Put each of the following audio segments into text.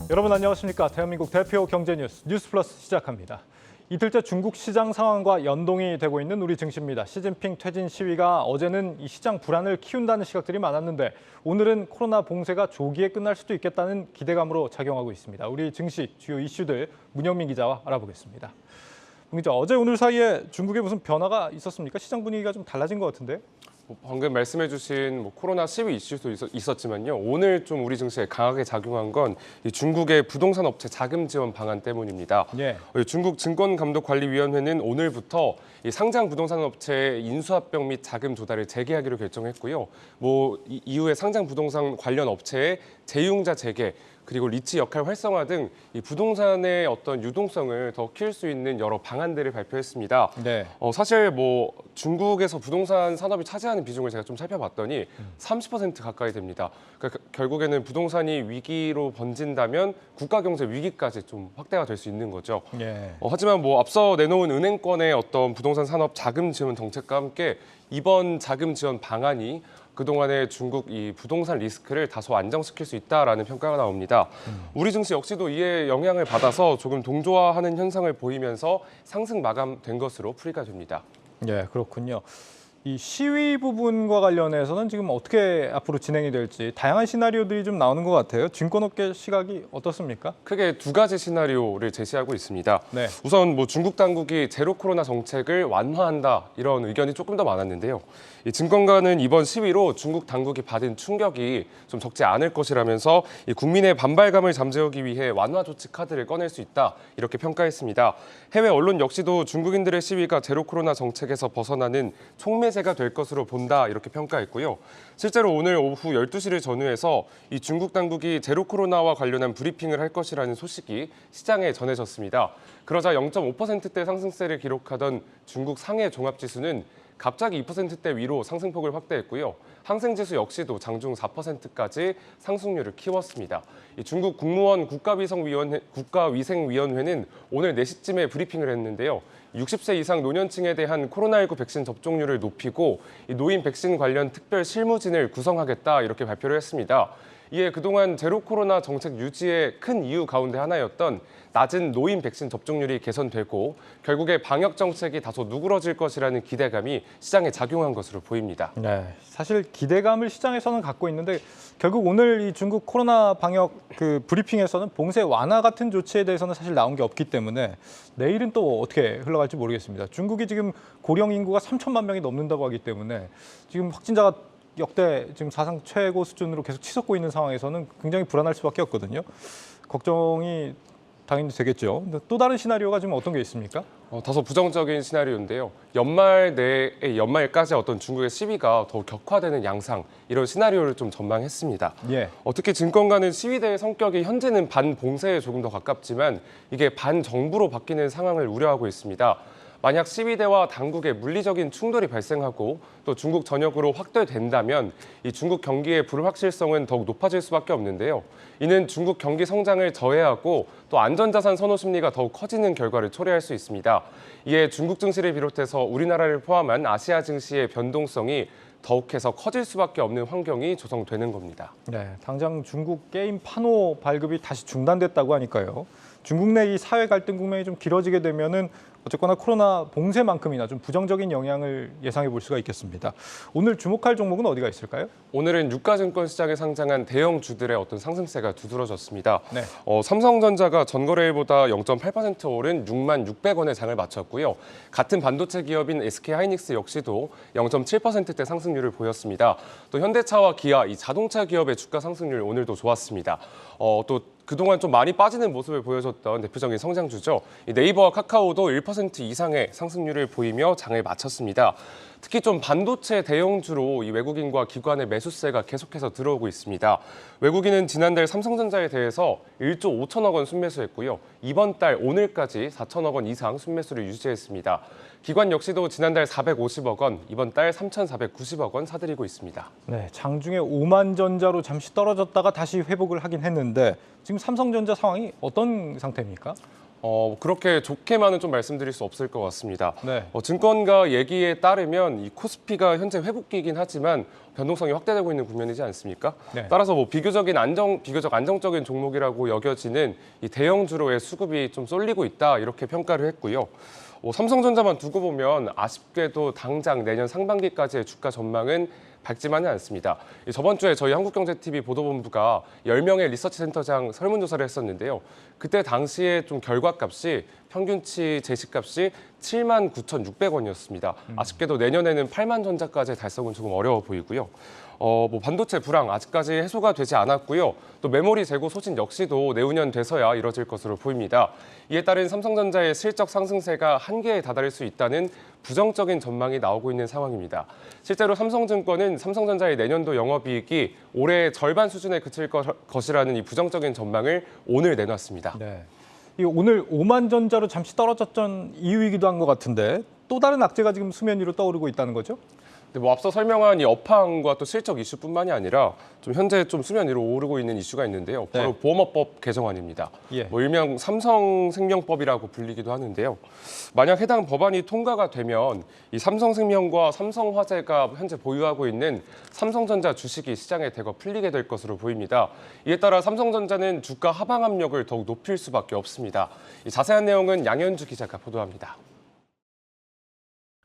여러분 안녕하십니까? 대한민국 대표 경제뉴스 뉴스플러스 시작합니다. 이틀째 중국 시장 상황과 연동이 되고 있는 우리 증시입니다. 시진핑 퇴진 시위가 어제는 이 시장 불안을 키운다는 시각들이 많았는데 오늘은 코로나 봉쇄가 조기에 끝날 수도 있겠다는 기대감으로 작용하고 있습니다. 우리 증시 주요 이슈들 문영민 기자와 알아보겠습니다. 문 기자, 어제 오늘 사이에 중국에 무슨 변화가 있었습니까? 시장 분위기가 좀 달라진 것 같은데? 방금 말씀해주신 코로나 시위 이슈도 있었지만요. 오늘 좀 우리 증시에 강하게 작용한 건 이 중국의 부동산 업체 자금 지원 방안 때문입니다. 예. 중국 증권감독관리위원회는 오늘부터 이 상장 부동산 업체의 인수합병 및 자금 조달을 재개하기로 결정했고요. 이후에 상장 부동산 관련 업체의 재융자 재개 그리고 리츠 역할 활성화 등 이 부동산의 어떤 유동성을 더 키울 수 있는 여러 방안들을 발표했습니다. 네. 사실 중국에서 부동산 산업이 차지하는 비중을 제가 좀 살펴봤더니 30% 가까이 됩니다. 그러니까 결국에는 부동산이 위기로 번진다면 국가 경제 위기까지 좀 확대가 될 수 있는 거죠. 예. 하지만 앞서 내놓은 은행권의 어떤 부동산 산업 자금 지원 정책과 함께 이번 자금 지원 방안이 그동안의 중국 이 부동산 리스크를 다소 안정시킬 수 있다라는 평가가 나옵니다. 우리 증시 역시도 이에 영향을 받아서 조금 동조화하는 현상을 보이면서 상승 마감된 것으로 풀이가 됩니다. 예, 그렇군요. 이 시위 부분과 관련해서는 지금 어떻게 앞으로 진행이 될지 다양한 시나리오들이 좀 나오는 것 같아요. 증권업계 시각이 어떻습니까? 크게 두 가지 시나리오를 제시하고 있습니다. 네. 우선 중국 당국이 제로 코로나 정책을 완화한다 이런 의견이 조금 더 많았는데요. 이 증권가는 이번 시위로 중국 당국이 받은 충격이 좀 적지 않을 것이라면서 이 국민의 반발감을 잠재우기 위해 완화 조치 카드를 꺼낼 수 있다 이렇게 평가했습니다. 해외 언론 역시도 중국인들의 시위가 제로 코로나 정책에서 벗어나는 촉매제가 될 것으로 본다 이렇게 평가했고요. 실제로 오늘 오후 12시를 전후해서 이 중국 당국이 제로 코로나와 관련한 브리핑을 할 것이라는 소식이 시장에 전해졌습니다. 그러자 0.5%대 상승세를 기록하던 중국 상해 종합지수는 갑자기 2%대 위로 상승폭을 확대했고요. 항생지수 역시도 장중 4%까지 상승률을 키웠습니다. 이 중국 국무원 국가위생위원회는 오늘 4시쯤에 브리핑을 했는데요. 60세 이상 노년층에 대한 코로나19 백신 접종률을 높이고 이 노인 백신 관련 특별 실무진을 구성하겠다 이렇게 발표를 했습니다. 이에 그동안 제로 코로나 정책 유지의 큰 이유 가운데 하나였던 낮은 노인 백신 접종률이 개선되고 결국에 방역 정책이 다소 누그러질 것이라는 기대감이 시장에 작용한 것으로 보입니다. 네, 사실 기대감을 시장에서는 갖고 있는데 결국 오늘 이 중국 코로나 방역 브리핑에서는 봉쇄 완화 같은 조치에 대해서는 사실 나온 게 없기 때문에 내일은 또 어떻게 흘러갈지 모르겠습니다. 중국이 지금 고령 인구가 3천만 명이 넘는다고 하기 때문에 지금 확진자가 역대 지금 사상 최고 수준으로 계속 치솟고 있는 상황에서는 굉장히 불안할 수밖에 없거든요. 걱정이 당연히 되겠죠. 근데 또 다른 시나리오가 지금 어떤 게 있습니까? 다소 부정적인 시나리오인데요. 연말 내에 연말까지 어떤 중국의 시위가 더 격화되는 양상 이런 시나리오를 좀 전망했습니다. 예. 특히 증권가는 시위대의 성격이 현재는 반봉쇄에 조금 더 가깝지만 이게 반정부로 바뀌는 상황을 우려하고 있습니다. 만약 시위대와 당국의 물리적인 충돌이 발생하고 또 중국 전역으로 확대된다면 이 중국 경기의 불확실성은 더욱 높아질 수밖에 없는데요. 이는 중국 경기 성장을 저해하고 또 안전자산 선호 심리가 더욱 커지는 결과를 초래할 수 있습니다. 이에 중국 증시를 비롯해서 우리나라를 포함한 아시아 증시의 변동성이 더욱해서 커질 수밖에 없는 환경이 조성되는 겁니다. 네, 당장 중국 게임 판호 발급이 다시 중단됐다고 하니까요. 중국 내 이 사회 갈등 국면이 좀 길어지게 되면은 어쨌거나 코로나 봉쇄만큼이나 좀 부정적인 영향을 예상해 볼 수가 있겠습니다. 오늘 주목할 종목은 어디가 있을까요? 오늘은 유가증권 시장에 상장한 대형주들의 어떤 상승세가 두드러졌습니다. 네. 삼성전자가 전거래일보다 0.8% 오른 6만 600원에 장을 마쳤고요. 같은 반도체 기업인 SK하이닉스 역시도 0.7%대 상승률을 보였습니다. 또 현대차와 기아, 이 자동차 기업의 주가 상승률 오늘도 좋았습니다. 또 그동안 좀 많이 빠지는 모습을 보여줬던 대표적인 성장주죠. 네이버와 카카오도 1% 이상의 상승률을 보이며 장을 마쳤습니다. 특히 좀 반도체 대형주로 이 외국인과 기관의 매수세가 계속해서 들어오고 있습니다. 외국인은 지난달 삼성전자에 대해서 1조 5천억 원 순매수했고요. 이번 달 오늘까지 4천억 원 이상 순매수를 유지했습니다. 기관 역시도 지난달 450억 원, 이번 달 3,490억 원 사들이고 있습니다. 네, 장중에 오만전자로 잠시 떨어졌다가 다시 회복을 하긴 했는데 지금 삼성전자 상황이 어떤 상태입니까? 그렇게 좋게만은 좀 말씀드릴 수 없을 것 같습니다. 네. 증권가 얘기에 따르면 이 코스피가 현재 회복기이긴 하지만 변동성이 확대되고 있는 국면이지 않습니까? 네. 따라서 비교적 안정적인 종목이라고 여겨지는 이 대형주로의 수급이 좀 쏠리고 있다 이렇게 평가를 했고요. 삼성전자만 두고 보면 아쉽게도 당장 내년 상반기까지의 주가 전망은 밝지만은 않습니다. 저번 주에 저희 한국경제TV 보도본부가 10명의 리서치센터장 설문조사를 했었는데요. 그때 당시에 좀 결과값이 평균치 제시값이 79,600원이었습니다. 아쉽게도 내년에는 8만 전자까지의 달성은 조금 어려워 보이고요. 반도체 불황 아직까지 해소가 되지 않았고요. 또 메모리 재고 소진 역시도 내후년 돼서야 이뤄질 것으로 보입니다. 이에 따른 삼성전자의 실적 상승세가 한계에 다다를 수 있다는 부정적인 전망이 나오고 있는 상황입니다. 실제로 삼성증권은 삼성전자의 내년도 영업이익이 올해 절반 수준에 그칠 것이라는 이 부정적인 전망을 오늘 내놨습니다. 네. 이 오늘 오만전자로 잠시 떨어졌던 이유이기도 한 것 같은데 또 다른 악재가 지금 수면 위로 떠오르고 있다는 거죠? 앞서 설명한 이 업황과 또 실적 이슈뿐만이 아니라 좀 현재 좀 수면 위로 오르고 있는 이슈가 있는데요. 바로 네. 보험업법 개정안입니다. 예. 일명 삼성생명법이라고 불리기도 하는데요. 만약 해당 법안이 통과가 되면 이 삼성생명과 삼성화재가 현재 보유하고 있는 삼성전자 주식이 시장에 대거 풀리게 될 것으로 보입니다. 이에 따라 삼성전자는 주가 하방 압력을 더욱 높일 수밖에 없습니다. 이 자세한 내용은 양현주 기자가 보도합니다.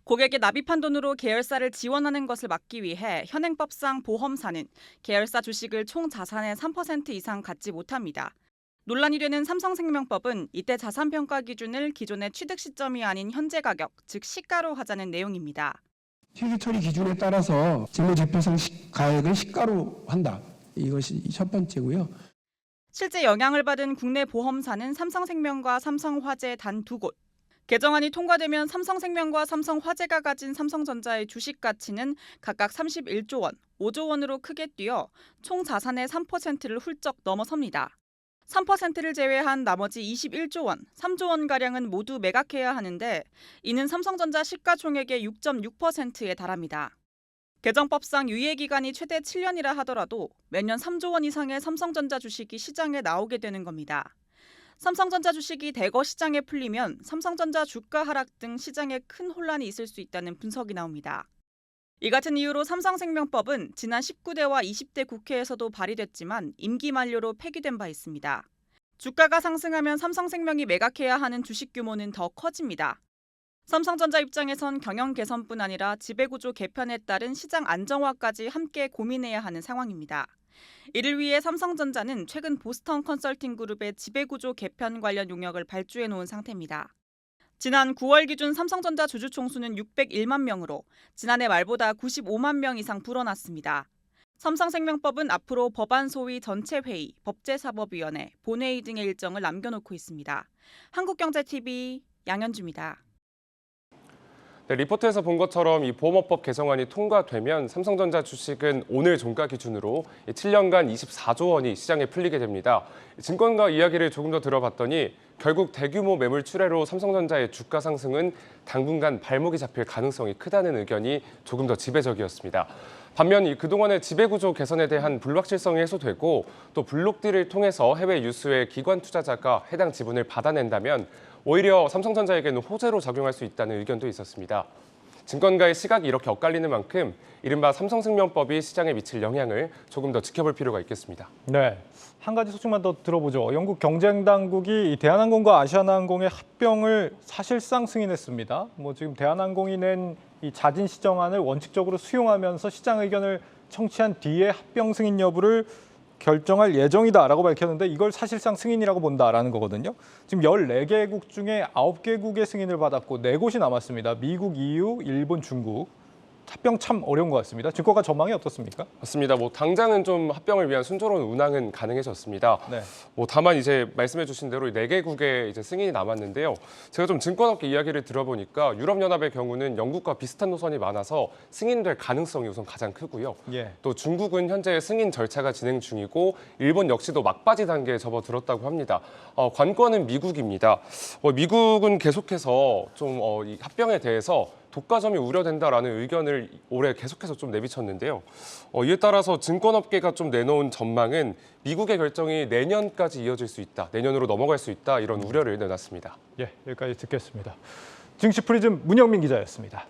고객의 납입한 돈으로 계열사를 지원하는 것을 막기 위해 현행법상 보험사는 계열사 주식을 총 자산의 3% 이상 갖지 못합니다. 논란이 되는 삼성생명법은 이때 자산평가 기준을 기존의 취득 시점이 아닌 현재 가격, 즉 시가로 하자는 내용입니다. 회계 처리 기준에 따라서 재무제표상 가액을 시가로 한다. 이것이 첫 번째고요. 실제 영향을 받은 국내 보험사는 삼성생명과 삼성화재 단 2곳. 개정안이 통과되면 삼성생명과 삼성화재가 가진 삼성전자의 주식 가치는 각각 31조 원, 5조 원으로 크게 뛰어 총 자산의 3%를 훌쩍 넘어섭니다. 3%를 제외한 나머지 21조 원, 3조 원가량은 모두 매각해야 하는데 이는 삼성전자 시가총액의 6.6%에 달합니다. 개정법상 유예기간이 최대 7년이라 하더라도 매년 3조 원 이상의 삼성전자 주식이 시장에 나오게 되는 겁니다. 삼성전자 주식이 대거 시장에 풀리면 삼성전자 주가 하락 등 시장에 큰 혼란이 있을 수 있다는 분석이 나옵니다. 이 같은 이유로 삼성생명법은 지난 19대와 20대 국회에서도 발의됐지만 임기 만료로 폐기된 바 있습니다. 주가가 상승하면 삼성생명이 매각해야 하는 주식 규모는 더 커집니다. 삼성전자 입장에선 경영 개선뿐 아니라 지배구조 개편에 따른 시장 안정화까지 함께 고민해야 하는 상황입니다. 이를 위해 삼성전자는 최근 보스턴 컨설팅 그룹의 지배구조 개편 관련 용역을 발주해 놓은 상태입니다. 지난 9월 기준 삼성전자 주주 총수는 601만 명으로 지난해 말보다 95만 명 이상 불어났습니다. 삼성생명법은 앞으로 법안 소위 전체회의, 법제사법위원회, 본회의 등의 일정을 남겨놓고 있습니다. 한국경제TV 양현주입니다. 네, 리포트에서 본 것처럼 이 보험업법 개정안이 통과되면 삼성전자 주식은 오늘 종가 기준으로 7년간 24조 원이 시장에 풀리게 됩니다. 증권가 이야기를 조금 더 들어봤더니 결국 대규모 매물 출회로 삼성전자의 주가 상승은 당분간 발목이 잡힐 가능성이 크다는 의견이 조금 더 지배적이었습니다. 반면 그동안의 지배구조 개선에 대한 불확실성이 해소되고 또 블록딜을 통해서 해외 유수의 기관 투자자가 해당 지분을 받아낸다면 오히려 삼성전자에게는 호재로 작용할 수 있다는 의견도 있었습니다. 증권가의 시각이 이렇게 엇갈리는 만큼 이른바 삼성생명법이 시장에 미칠 영향을 조금 더 지켜볼 필요가 있겠습니다. 네. 한 가지 소식만 더 들어보죠. 영국 경쟁당국이 대한항공과 아시아나항공의 합병을 사실상 승인했습니다. 지금 대한항공이 낸 이 자진 시정안을 원칙적으로 수용하면서 시장 의견을 청취한 뒤에 합병 승인 여부를 결정할 예정이다라고 밝혔는데 이걸 사실상 승인이라고 본다라는 거거든요. 지금 14개국 중에 9개국의 승인을 받았고 4곳이 남았습니다. 미국, EU, 일본, 중국. 합병 참 어려운 것 같습니다. 증권가 전망이 어떻습니까? 맞습니다. 당장은 좀 합병을 위한 순조로운 운항은 가능해졌습니다. 네. 다만 이제 말씀해주신 대로 4개국의 이제 승인이 남았는데요. 제가 좀 증권업계 이야기를 들어보니까 유럽연합의 경우는 영국과 비슷한 노선이 많아서 승인될 가능성이 우선 가장 크고요. 예. 또 중국은 현재 승인 절차가 진행 중이고 일본 역시도 막바지 단계에 접어들었다고 합니다. 관건은 미국입니다. 미국은 계속해서 좀 이 합병에 대해서 독과점이 우려된다라는 의견을 올해 계속해서 좀 내비쳤는데요. 이에 따라서 증권업계가 좀 내놓은 전망은 미국의 결정이 내년까지 이어질 수 있다, 내년으로 넘어갈 수 있다 이런 우려를 내놨습니다. 예, 여기까지 듣겠습니다. 증시 프리즘 문영민 기자였습니다.